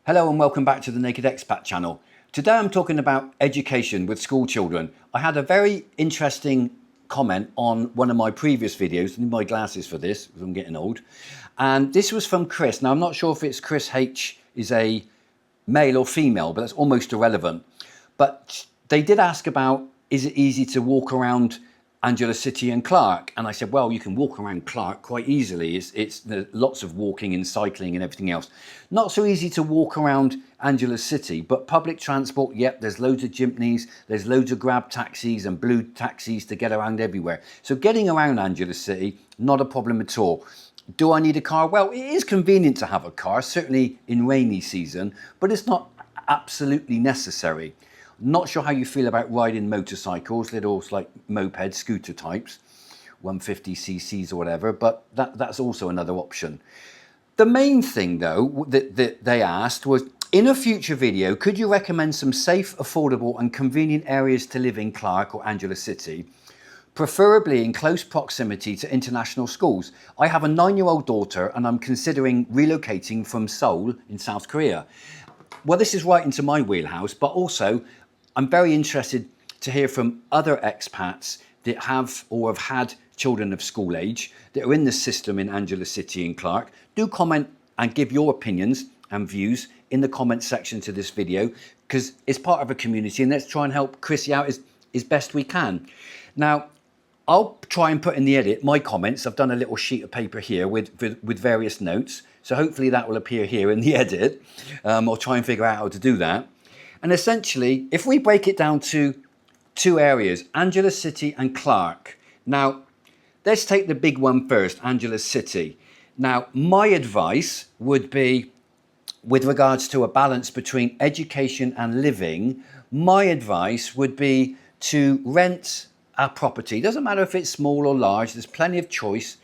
Hello and welcome back to the Naked Expat channel. Today I'm talking about education with school children. I had a very interesting comment on one of my previous videos. I need my glasses for this because I'm getting old. And this was from Chris. Now I'm not sure if it's Chris H is a male or female, but that's almost irrelevant. But they did ask about, is it easy to walk around Angela City and Clark? And I said, well, you can walk around Clark quite easily. There's lots of walking and cycling and everything else. Not so easy to walk around Angela City, but public transport, yep, there's loads of jeepneys, there's loads of grab taxis and blue taxis to get around everywhere. So getting around Angela City, not a problem at all. Do I need a car? Well, it is convenient to have a car, certainly in rainy season, but it's not absolutely necessary. Not sure how you feel about riding motorcycles, little like moped, scooter types, 150cc's or whatever, but that's also another option. The main thing though that they asked was, in a future video, could you recommend some safe, affordable and convenient areas to live in Clark or Angela City, preferably in close proximity to international schools? I have a 9-year-old daughter and I'm considering relocating from Seoul in South Korea. Well, this is right into my wheelhouse, but also I'm very interested to hear from other expats that have or have had children of school age that are in the system in Angela City and Clark. Do comment and give your opinions and views in the comment section to this video, because it's part of a community and let's try and help Chrissy out as best we can. Now, I'll try and put in the edit my comments. I've done a little sheet of paper here with various notes. So hopefully that will appear here in the edit. I'll try and figure out how to do that. And essentially, if we break it down to two areas, Angela City and Clark. Now, let's take the big one first, Angela City. Now, my advice would be, with regards to a balance between education and living, my advice would be to rent a property. Doesn't matter if it's small or large, there's plenty of choice,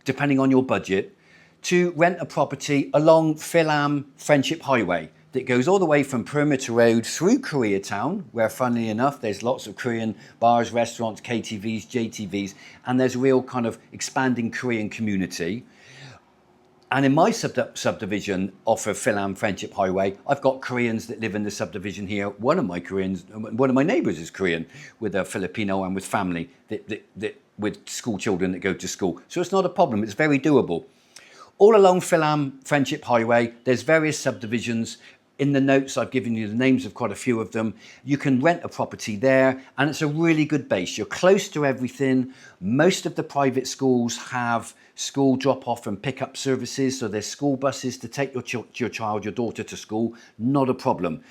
depending on your budget, to rent a property along Philam Friendship Highway that goes all the way from Perimeter Road through Koreatown, where funnily enough, there's lots of Korean bars, restaurants, KTVs, JTVs, and there's a real kind of expanding Korean community. And in my subdivision off of Philam Friendship Highway, I've got Koreans that live in the subdivision here. One of my neighbours is Korean, with a Filipino and with family, with school children that go to school. So it's not a problem, it's very doable. All along Philam Friendship Highway, there's various subdivisions. In the notes, I've given you the names of quite a few of them. You can rent a property there, and it's a really good base. You're close to everything. Most of the private schools have school drop-off and pick-up services, so there's school buses to take your daughter to school. Not a problem.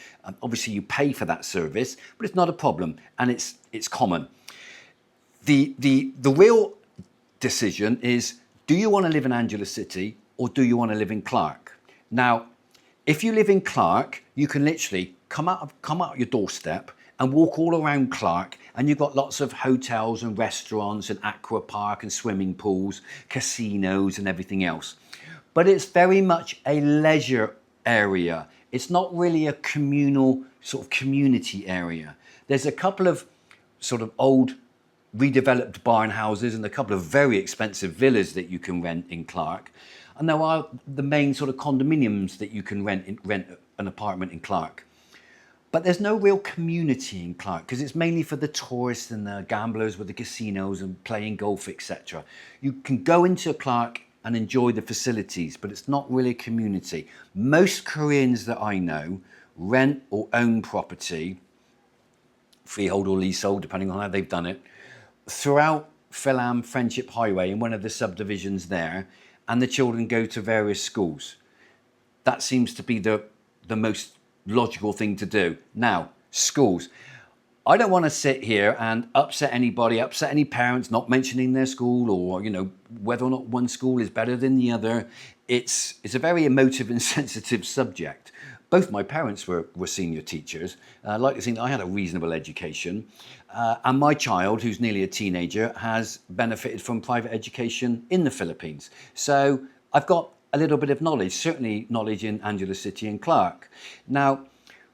Obviously, you pay for that service, but it's not a problem, and it's common. The real decision is, do you want to live in Angela City or do you want to live in Clark? Now, if you live in Clark, you can literally come out your doorstep and walk all around Clark, and you've got lots of hotels and restaurants and aqua park and swimming pools, casinos and everything else. But it's very much a leisure area. It's not really a communal sort of community area. There's a couple of sort of old redeveloped barn houses and a couple of very expensive villas that you can rent in Clark. And there are the main sort of condominiums that you can rent an apartment in Clark. But there's no real community in Clark because it's mainly for the tourists and the gamblers with the casinos and playing golf, etc. You can go into Clark and enjoy the facilities, but it's not really a community. Most Koreans that I know rent or own property, freehold or leasehold, depending on how they've done it, throughout Philam Friendship Highway in one of the subdivisions there, and the children go to various schools. That seems to be the most logical thing to do. Now, schools. I don't want to sit here and upset anybody, upset any parents not mentioning their school, or whether or not one school is better than the other. It's a very emotive and sensitive subject. Both my parents were senior teachers. I like to think I had a reasonable education. And my child, who's nearly a teenager, has benefited from private education in the Philippines. So I've got a little bit of knowledge, certainly knowledge in Angela City and Clark. Now,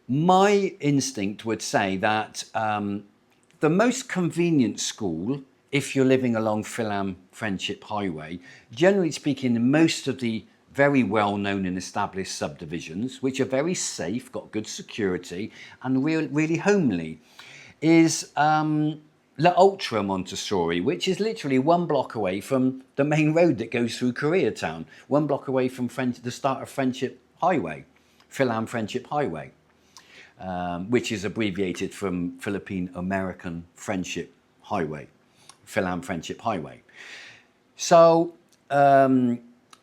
my instinct would say that the most convenient school, if you're living along Philam Friendship Highway, generally speaking, most of the very well known and established subdivisions, which are very safe, got good security, and really homely, is La Ultra Montessori, which is literally 1 block away from the main road that goes through Koreatown, 1 block away from the start of Friendship Highway, Philam Friendship Highway, which is abbreviated from Philippine American Friendship Highway, Philam Friendship Highway. So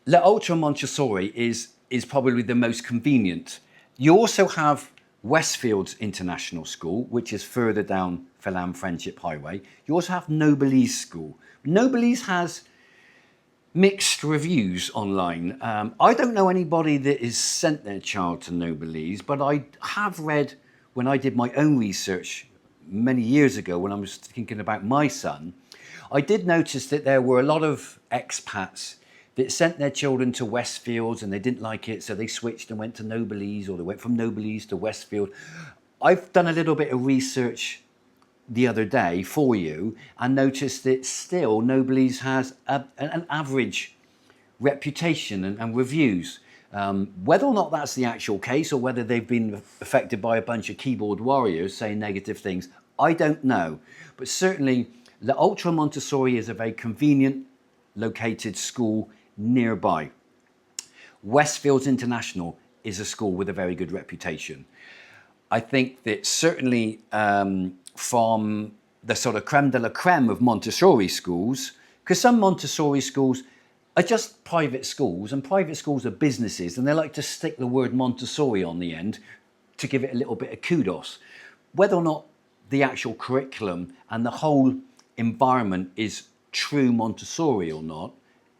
La Ultra Montessori is probably the most convenient. You also have Westfields International School, which is further down Philam Friendship Highway. You also have Noblesse School. Noblesse has mixed reviews online. I don't know anybody that has sent their child to Noblesse, but I have read, when I did my own research many years ago when I was thinking about my son, I did notice that there were a lot of expats that sent their children to Westfields and they didn't like it, so they switched and went to Noblesse, or they went from Noblesse to Westfield. I've done a little bit of research the other day for you and noticed that still Noblesse has an average reputation and reviews. Whether or not that's the actual case or whether they've been affected by a bunch of keyboard warriors saying negative things, I don't know. But certainly La Ultra Montessori is a very convenient located school nearby. Westfields International is a school with a very good reputation. I think that certainly from the sort of creme de la creme of Montessori schools, because some Montessori schools are just private schools, and private schools are businesses, and they like to stick the word Montessori on the end to give it a little bit of kudos. Whether or not the actual curriculum and the whole environment is true Montessori or not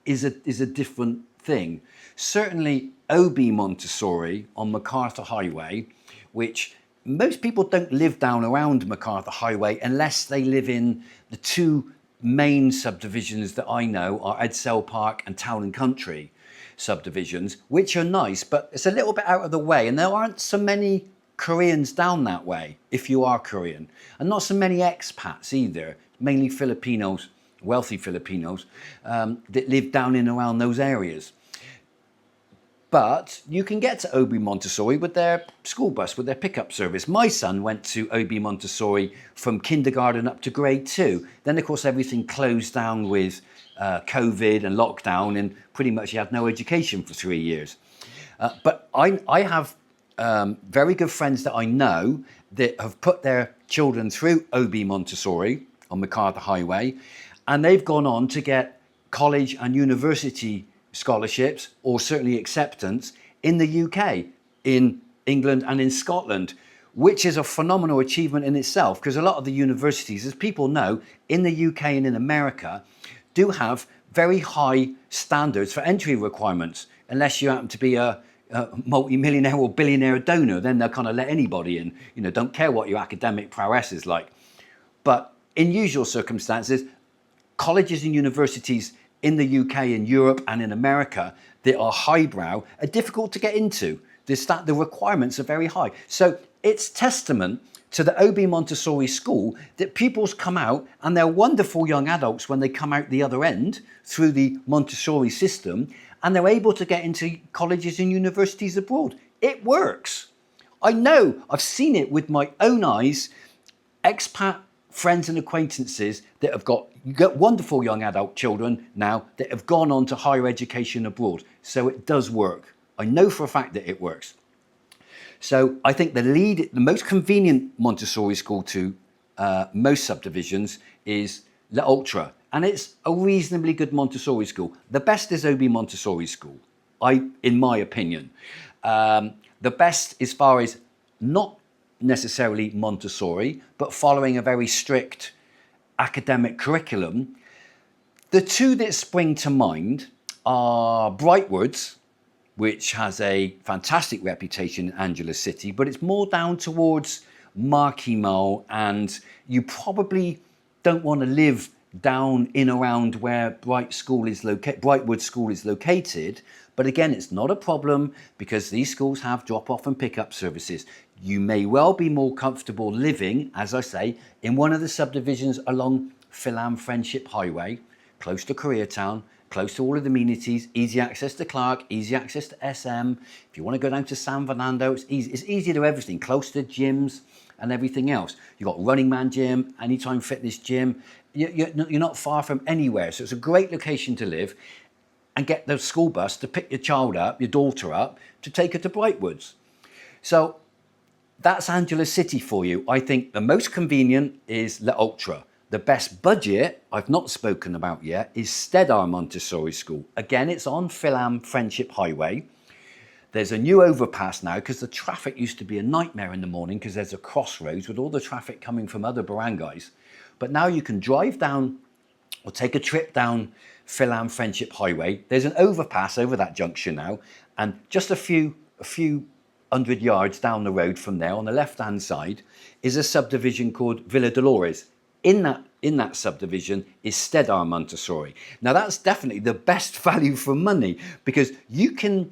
is a different thing. Certainly OB Montessori on MacArthur Highway, which most people don't live down around MacArthur Highway unless they live in the 2 main subdivisions that I know are Edsell Park and Town and Country subdivisions, which are nice, but it's a little bit out of the way, and there aren't so many Koreans down that way if you are Korean, and not so many expats either, mainly Filipinos, wealthy Filipinos that live down in around those areas. But you can get to OB Montessori with their school bus, with their pickup service. My son went to OB Montessori from kindergarten up to grade 2. Then, of course, everything closed down with COVID and lockdown, and pretty much he had no education for 3 years. But I have very good friends that I know that have put their children through OB Montessori on MacArthur Highway, and they've gone on to get college and university scholarships, or certainly acceptance, in the UK, in England and in Scotland, which is a phenomenal achievement in itself, because a lot of the universities, as people know, in the UK and in America, do have very high standards for entry requirements. Unless you happen to be a multi-millionaire or billionaire donor, then they'll kind of let anybody in. You know, don't care what your academic prowess is like. But in usual circumstances, colleges and universities in the UK and Europe and in America that are highbrow are difficult to get into. The requirements are very high. So it's testament to the OB Montessori school that pupils come out and they're wonderful young adults when they come out the other end through the Montessori system, and they're able to get into colleges and universities abroad. It works. I know, I've seen it with my own eyes. Expat friends and acquaintances that have got wonderful young adult children now that have gone on to higher education abroad. So it does work. I know for a fact that it works. So I think the most convenient Montessori school to most subdivisions is La Ultra, and it's a reasonably good Montessori school. The best is OB Montessori school, in my opinion. The best as far as not necessarily Montessori, but following a very strict academic curriculum. The 2 that spring to mind are Brightwoods, which has a fantastic reputation in Angela City, but it's more down towards Marquimau, and you probably don't want to live down in around where Brightwood School is located. But again, it's not a problem because these schools have drop-off and pick-up services. You may well be more comfortable living, as I say, in one of the subdivisions along Philam Friendship Highway, close to Koreatown, close to all of the amenities, easy access to Clark, easy access to SM. If you want to go down to San Fernando, it's easy. It's easy to everything, close to gyms and everything else. You've got Running Man Gym, Anytime Fitness Gym. You're not far from anywhere. So it's a great location to live, and get the school bus to pick your child up, your daughter up, to take her to Brightwoods. So that's Angela City for you. I think the most convenient is Le Ultra. The best budget, I've not spoken about yet, is Stedar Montessori School. Again, it's on Philam Friendship Highway. There's a new overpass now, because the traffic used to be a nightmare in the morning because there's a crossroads with all the traffic coming from other barangays. But now you can drive down or take a trip down Philam Friendship Highway. There's an overpass over that junction now, and just a few 100 yards down the road from there, on the left-hand side, is a subdivision called Villa Dolores. In that subdivision is Stedar Montessori. Now that's definitely the best value for money, because you can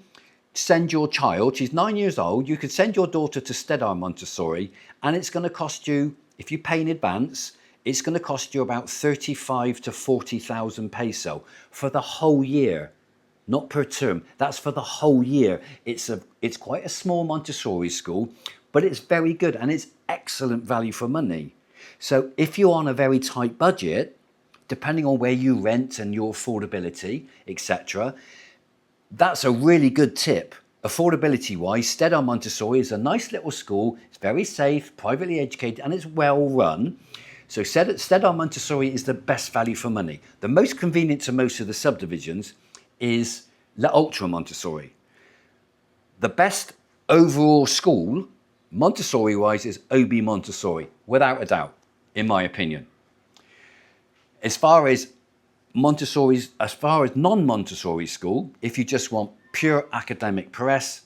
send your child, she's 9 years old, you could send your daughter to Stedar Montessori, and it's going to cost you, if you pay in advance, it's going to cost you about 35 to 40,000 peso for the whole year, not per term. That's for the whole year. It's quite a small Montessori school, but it's very good and it's excellent value for money. So if you're on a very tight budget, depending on where you rent and your affordability, etc., that's a really good tip. Affordability wise, Stedar Montessori is a nice little school. It's very safe, privately educated, and it's well run. So Stedar Montessori is the best value for money. The most convenient to most of the subdivisions is Le Ultra Montessori. The best overall school, Montessori-wise, is OB Montessori, without a doubt, in my opinion. As far as non-Montessori school, if you just want pure academic press,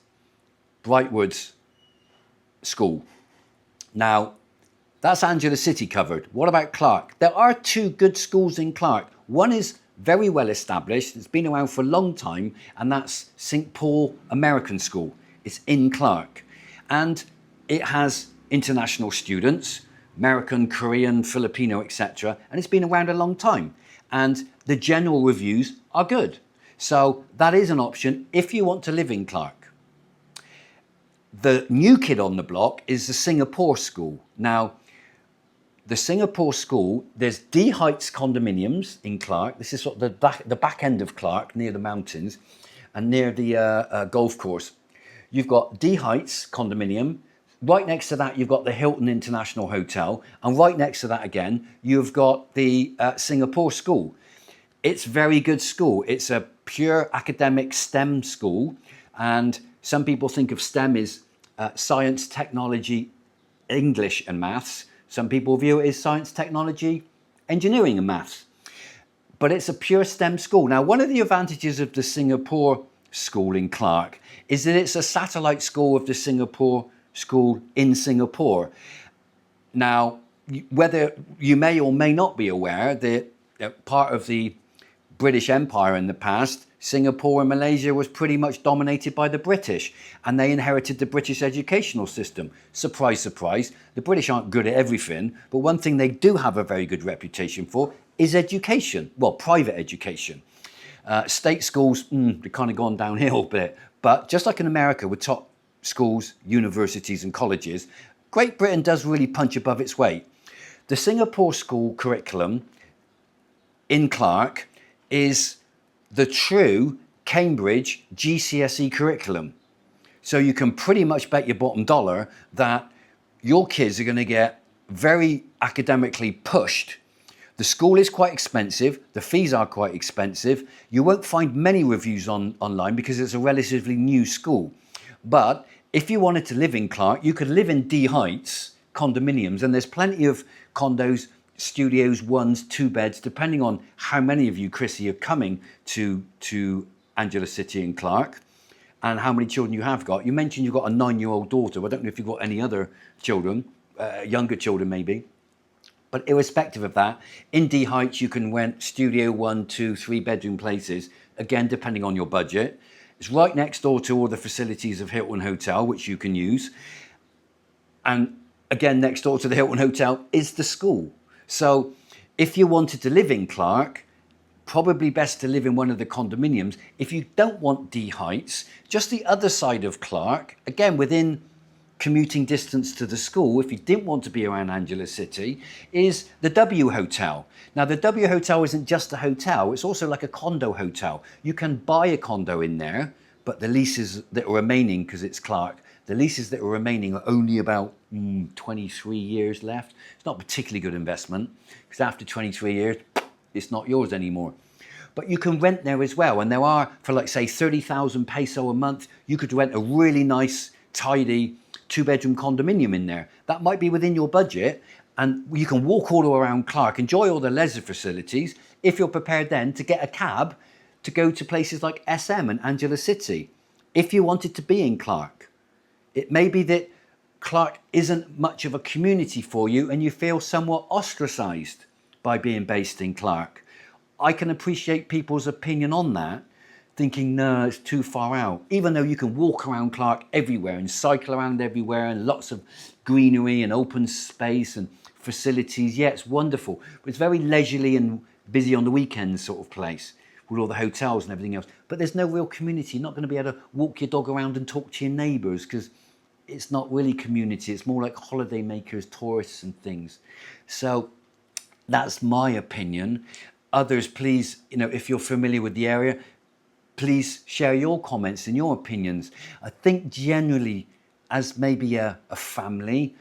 Brightwoods School. Now, that's Angela City covered. What about Clark? There are two good schools in Clark. One is very well established. It's been around for a long time, and that's St. Paul American School. It's in Clark. And it has international students, American, Korean, Filipino, etc. And it's been around a long time. And the general reviews are good. So that is an option if you want to live in Clark. The new kid on the block is the Singapore School. Now, the Singapore School, there's D Heights condominiums in Clark. This is sort of the back end of Clark, near the mountains and near the golf course. You've got D Heights condominium. Right next to that, you've got the Hilton International Hotel. And right next to that again, you've got the Singapore School. It's a very good school. It's a pure academic STEM school. And some people think of STEM as science, technology, English and maths. Some people view it as science, technology, engineering and maths. But it's a pure STEM school. Now, one of the advantages of the Singapore School in Clark is that it's a satellite school of the Singapore School in Singapore. Now, whether you may or may not be aware that part of the British Empire in the past, Singapore and Malaysia was pretty much dominated by the British, and they inherited the British educational system. Surprise, surprise, the British aren't good at everything, but one thing they do have a very good reputation for is education. Well, private education. State schools, they've kind of gone downhill a bit, but just like in America with top schools, universities and colleges, Great Britain does really punch above its weight. The Singapore school curriculum in Clark is the true Cambridge GCSE curriculum. So you can pretty much bet your bottom dollar that your kids are going to get very academically pushed. The school is quite expensive. The fees are quite expensive. You won't find many reviews online because it's a relatively new school. But if you wanted to live in Clark, you could live in D Heights condominiums, and there's plenty of condos, studios, 1s, 2 beds, depending on how many of you, Chrissy, are coming to Angela City and Clark and how many children you have got. You mentioned you've got a 9-year-old daughter. I don't know if you've got any other children, younger children maybe. But irrespective of that, in D Heights, you can rent studio 1, 2, 3 bedroom places, again, depending on your budget. It's right next door to all the facilities of Hilton Hotel, which you can use. And again, next door to the Hilton Hotel is the school. So if you wanted to live in Clark, probably best to live in one of the condominiums. If you don't want D heights, just the other side of Clark, again within commuting distance to the school, if you didn't want to be around Angela City, is the W Hotel. Now the W Hotel isn't just a hotel, it's also like a condo hotel. You can buy a condo in there, but the leases that are remaining, because it's Clark, the leases that are remaining are only about 23 years left. It's not a particularly good investment, because after 23 years, it's not yours anymore. But you can rent there as well, and there are, for like say 30,000 peso a month, you could rent a really nice, tidy, 2-bedroom condominium in there. That might be within your budget, and you can walk all around Clark, enjoy all the leisure facilities, if you're prepared then to get a cab to go to places like SM and Angela City. If you wanted to be in Clark, it may be that Clark isn't much of a community for you and you feel somewhat ostracized by being based in Clark. I can appreciate people's opinion on that, thinking, no, it's too far out. Even though you can walk around Clark everywhere and cycle around everywhere and lots of greenery and open space and facilities. Yeah, it's wonderful. But it's very leisurely and busy on the weekends sort of place with all the hotels and everything else. But there's no real community. You're not going to be able to walk your dog around and talk to your neighbours because it's not really community. It's more like holiday makers, tourists and things. So that's my opinion. Others, please, if you're familiar with the area, please share your comments and your opinions. I think generally, as maybe a family,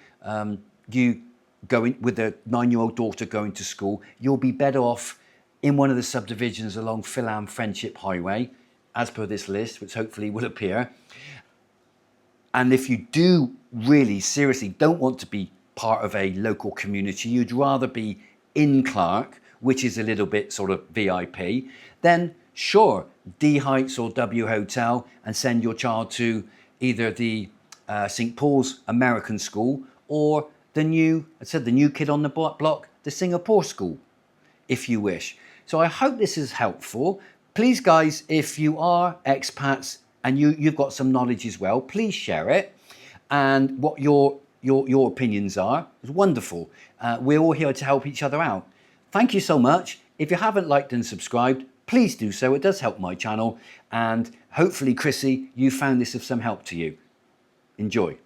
you going with a 9-year-old daughter going to school, you'll be better off in one of the subdivisions along Philam Friendship Highway, as per this list, which hopefully will appear. And if you do really seriously don't want to be part of a local community, you'd rather be in Clark, which is a little bit sort of VIP, then sure, D Heights or W Hotel, and send your child to either the St. Paul's American School or the new kid on the block, the Singapore School, if you wish. So I hope this is helpful. Please, guys, if you are expats and you've got some knowledge as well, please share it and what your opinions are. It's wonderful. We're all here to help each other out. Thank you so much. If you haven't liked and subscribed, please do so. It does help my channel. And hopefully, Chrissy, you found this of some help to you. Enjoy.